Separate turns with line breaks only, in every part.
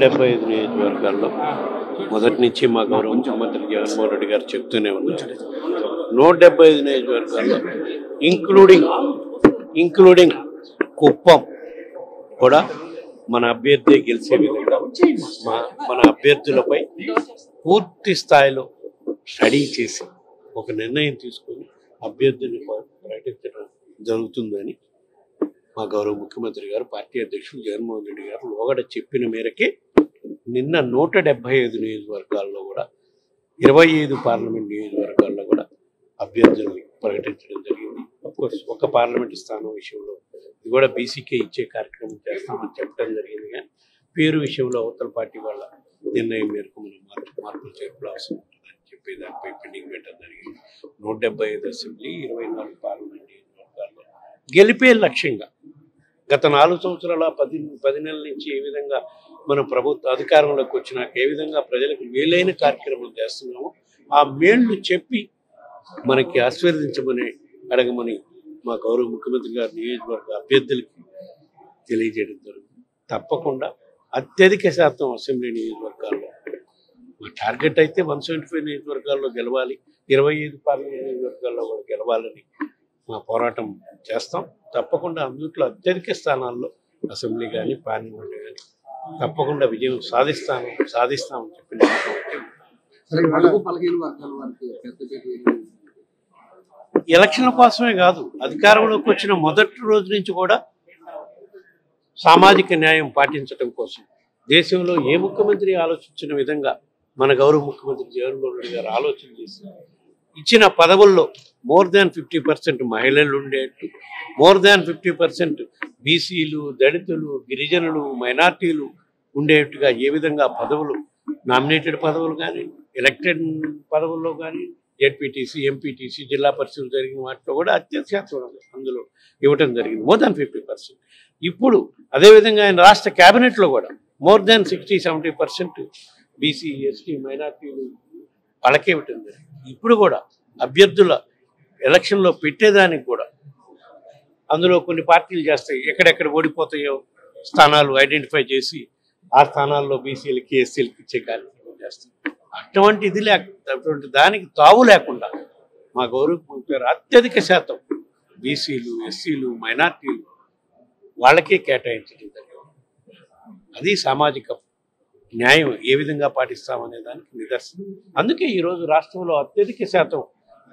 175 నియోజకవర్గాల్లో మొదటి నుంచి మా గౌరవ ముఖ్యమంత్రి జగన్మోహన్ రెడ్డి గారు చెప్తూనే ఉన్నారు. 175 నియోజకవర్గాల్లో ఇంక్లూడింగ్ కుప్పం కూడా మన అభ్యర్థి గెలిచే విధంగా మన అభ్యర్థులపై పూర్తి స్థాయిలో స్టడీ చేసి ఒక నిర్ణయం తీసుకొని అభ్యర్థిని ప్రకటించడం జరుగుతుందని మా గౌరవ ముఖ్యమంత్రి గారు, పార్టీ అధ్యక్షులు జగన్మోహన్ రెడ్డి గారు లోగడ చెప్పిన మేరకే నిన్న 175 నియోజకవర్గాల్లో కూడా 25 పార్లమెంట్ నియోజకవర్గాల్లో కూడా అభ్యర్థుల్ని ప్రకటించడం జరిగింది. అఫ్కోర్స్ ఒక పార్లమెంట్ స్థానం విషయంలో ఇది కూడా బీసీకే ఇచ్చే కార్యక్రమం చేస్తామని చెప్పడం జరిగింది. కానీ పేరు విషయంలో అవతల పార్టీ వాళ్ళ నిర్ణయం మేరకు మనం మార్పులు చేర్పులు అవసరం ఉంటుందని చెప్పి దానిపై పెండింగ్ పెట్టడం జరిగింది. 175 అసెంబ్లీ, 24 పార్లమెంట్ నియోజకవర్గాల్లో గెలిపే లక్ష్యంగా గత 4 సంవత్సరాల 10 నెలల నుంచి ఏ విధంగా మనం ప్రభుత్వ అధికారంలోకి వచ్చినాక ఏ విధంగా ప్రజలకు మేలైన కార్యక్రమం చేస్తున్నామో ఆ మేళ్లు చెప్పి మనకి ఆశీర్వదించమని అడగమని మా గౌరవ ముఖ్యమంత్రి గారు నియోజకవర్గ అభ్యర్థులకి తెలియజేయడం జరుగుతుంది. తప్పకుండా అత్యధిక శాతం అసెంబ్లీ నియోజకవర్గాల్లో మా టార్గెట్ అయితే 175 నియోజకవర్గాల్లో గెలవాలి, 25 పార్లమెంట్ నియోజకవర్గాల్లో కూడా గెలవాలని మా పోరాటం చేస్తాం. తప్పకుండా అందుట్లో అత్యధిక స్థానాల్లో అసెంబ్లీ కానీ పార్లమెంట్ కానీ తప్పకుండా విజయం సాధిస్తామని చెప్పి ఎలక్షన్ల కోసమే కాదు, అధికారంలోకి వచ్చిన మొదటి రోజు నుంచి కూడా సామాజిక న్యాయం పాటించడం కోసం దేశంలో ఏ ముఖ్యమంత్రి ఆలోచించిన విధంగా మన గౌరవ ముఖ్యమంత్రి జగన్మోహన్ రెడ్డి గారు ఆలోచన చేసి ఇచ్చిన పదవుల్లో మోర్ దాన్ 50% మహిళలు ఉండేట్టు, మోర్ దాన్ 50% బీసీలు, దళితులు, గిరిజనులు, మైనార్టీలు ఉండేట్టుగా ఏ విధంగా పదవులు, నామినేటెడ్ పదవులు కానీ ఎలక్టెడ్ పదవుల్లో కానీ జెడ్పీటీసీ, ఎంపీటీసీ, జిల్లా పరిషత్ జరిగిన వాటిలో కూడా అత్యధిక శాతం అందులో ఇవ్వటం జరిగింది, మోర్ దాన్ 50%. ఇప్పుడు అదేవిధంగా ఆయన రాష్ట్ర క్యాబినెట్లో కూడా మోర్ దాన్ 60-70% బీసీ, ఎస్టీ, మైనార్టీలు వాళ్ళకే ఇవ్వటం జరిగింది. ఇప్పుడు కూడా అభ్యర్థుల ఎలక్షన్లో పెట్టేదానికి కూడా అందులో కొన్ని పార్టీలు చేస్తాయి, ఎక్కడెక్కడ ఓడిపోతాయో స్థానాలు ఐడెంటిఫై చేసి ఆ స్థానాల్లో బీసీలకి, ఎస్సీలకి ఇచ్చే కార్యక్రమం చేస్తాయి. అటువంటి దానికి తావు లేకుండా మా గౌరవ అత్యధిక శాతం బీసీలు, ఎస్సీలు, మైనార్టీలు వాళ్ళకే కేటాయించడం జరిగింది. అది సామాజిక న్యాయం ఏ విధంగా పాటిస్తామనే దానికి నిదర్శనం. అందుకే ఈరోజు రాష్ట్రంలో అత్యధిక శాతం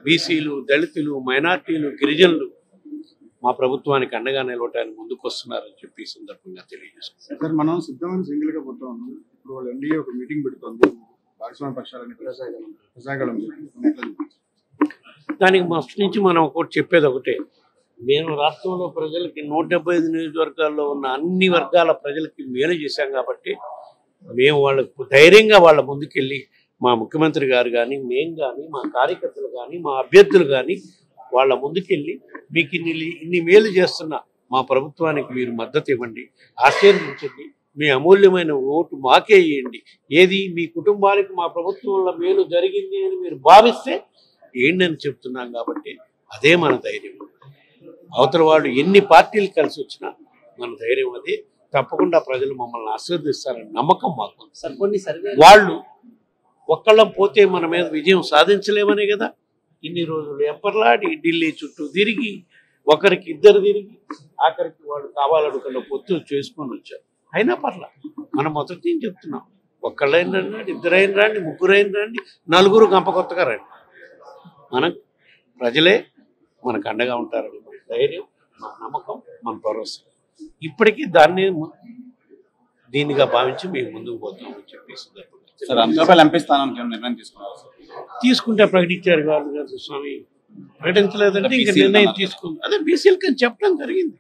బీసీలు, దళితులు, మైనార్టీలు, గిరిజనులు మా ప్రభుత్వానికి అండగా నిలవటానికి ముందుకు వస్తున్నారని చెప్పి ఈ సందర్భంగా తెలియజేస్తున్నాం.
సార్, మనం సిద్ధమైన సింగిల్గా పోతా ఉన్నాం. ఇప్పుడు వాళ్ళు ఎన్డీఏ ఒక మీటింగ్ పెడుతుంది, భాగస్వామ్య పక్షాలని
దానికి ఫస్ట్ నుంచి మనం ఒకటి చెప్పేది ఒకటే, మేము రాష్ట్రంలో ప్రజలకి 175 నియోజకవర్గాల్లో ఉన్న అన్ని వర్గాల ప్రజలకి మేలు చేశాం కాబట్టి మేము వాళ్ళకు ధైర్యంగా వాళ్ళ ముందుకెళ్ళి మా ముఖ్యమంత్రి గారు కానీ, మేము కానీ, మా కార్యకర్తలు కానీ, మా అభ్యర్థులు కానీ వాళ్ళ ముందుకెళ్ళి మీకు ఇన్ని మేలు చేస్తున్న మా ప్రభుత్వానికి మీరు మద్దతు ఇవ్వండి, ఆశీర్వదించండి, మీ అమూల్యమైన ఓటు మాకే ఇవ్వండి, ఏది మీ కుటుంబానికి మా ప్రభుత్వంలో మేలు జరిగింది అని మీరు భావిస్తే ఏంటని చెప్తున్నాం. కాబట్టి అదే మన ధైర్యం. అవతల వాళ్ళు ఎన్ని పార్టీలు కలిసి వచ్చినా మన ధైర్యం అదే. తప్పకుండా ప్రజలు మమ్మల్ని ఆశీర్వదిస్తారని నమ్మకం మాకు. వాళ్ళు ఒక్కళ్ళం పోతే మన మీద విజయం సాధించలేమనే కదా ఇన్ని రోజులు ఎప్పర్లాడి ఢిల్లీ చుట్టూ తిరిగి ఒకరికి ఇద్దరు తిరిగి ఆఖరికి వాళ్ళు కావాలనుకున్న పొత్తులు చేసుకొని వచ్చారు. అయినా పర్లా మనం మొదటి నుంచి చెప్తున్నాం, ఒక్కళ్ళైన రండి, ఇద్దరైన రండి, ముగ్గురైన రండి, నలుగురు గంప కొత్తగా రండి, మనం ప్రజలే మనకు అండగా ఉంటారని మన ధైర్యం, మన నమ్మకం, మన భరోసా. ఇప్పటికీ దీనిగా భావించి మేము ముందుకు పోతామని చెప్పేసి తీసుకుంటే ప్రకటించారు కాదు స్వామి, ప్రకటించలేదంటే ఇంకా నిర్ణయం తీసుకుంది. అదే బీసీలకి అని చెప్పడం జరిగింది.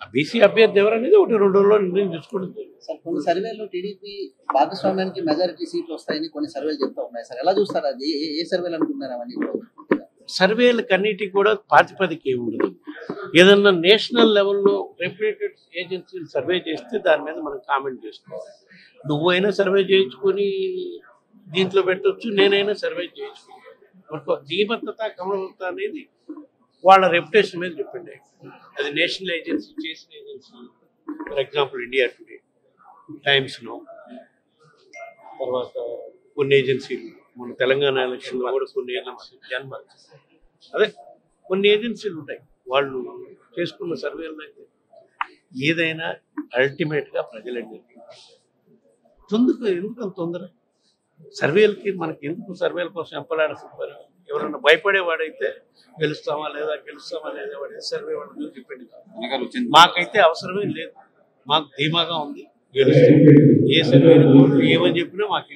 ఆ బీసీ అభ్యర్థి ఎవరనేది 1-2 రోజుల్లో నిర్ణయం తీసుకోవడం జరిగింది.
సార్, కొన్ని సర్వేలో టీడీపీ భాగస్వామ్యానికి మెజారిటీ సీట్లు వస్తాయని కొన్ని సర్వేలు చెప్తా ఉన్నాయి సార్, ఎలా చూస్తారు? అది ఏ సర్వేలు అనుకుంటున్నారు? అవన్నీ
సర్వేలకు అన్నిటికీ కూడా ప్రాతిపదిక ఏముండదు. ఏదన్నా నేషనల్ లెవెల్లో రెప్యూటెడ్ ఏజెన్సీలు సర్వే చేస్తే దాని మీద మనం కామెంట్ చేసుకోవాలి. నువ్వైనా సర్వే చేయించుకొని దీంట్లో పెట్టవచ్చు, నేనైనా సర్వే చేయించుకోవాలి. ధీమత్తత, కమలత అనేది వాళ్ళ రెప్యుటేషన్ మీద డిపెండ్ అయ్యింది. అది నేషనల్ ఏజెన్సీ చేసిన agency, for example India Today, Times Now, తర్వాత కొన్ని ఏజెన్సీలు మన తెలంగాణ ఎలక్షన్లో కూడా కొన్ని ఏజెన్సీలు అదే కొన్ని ఏజెన్సీలు ఉంటాయి. వాళ్ళు చేసుకున్న సర్వేలు అయితే ఏదైనా అల్టిమేట్గా ప్రజలండి ఎందుకు అంత తొందర సర్వేలకి మనకి ఎందుకు సర్వేల కోసం ఎంపలాడుతున్నారు? ఎవరన్నా భయపడేవాడైతే గెలుస్తామా లేదా వాడే సర్వే వాళ్ళ మీద డిపెండ్ కాదు. మాకైతే అవసరమే లేదు, మాకు ధీమాగా ఉంది గెలుస్తాం. ఏ సర్వే ఏమని చెప్పినా మాకు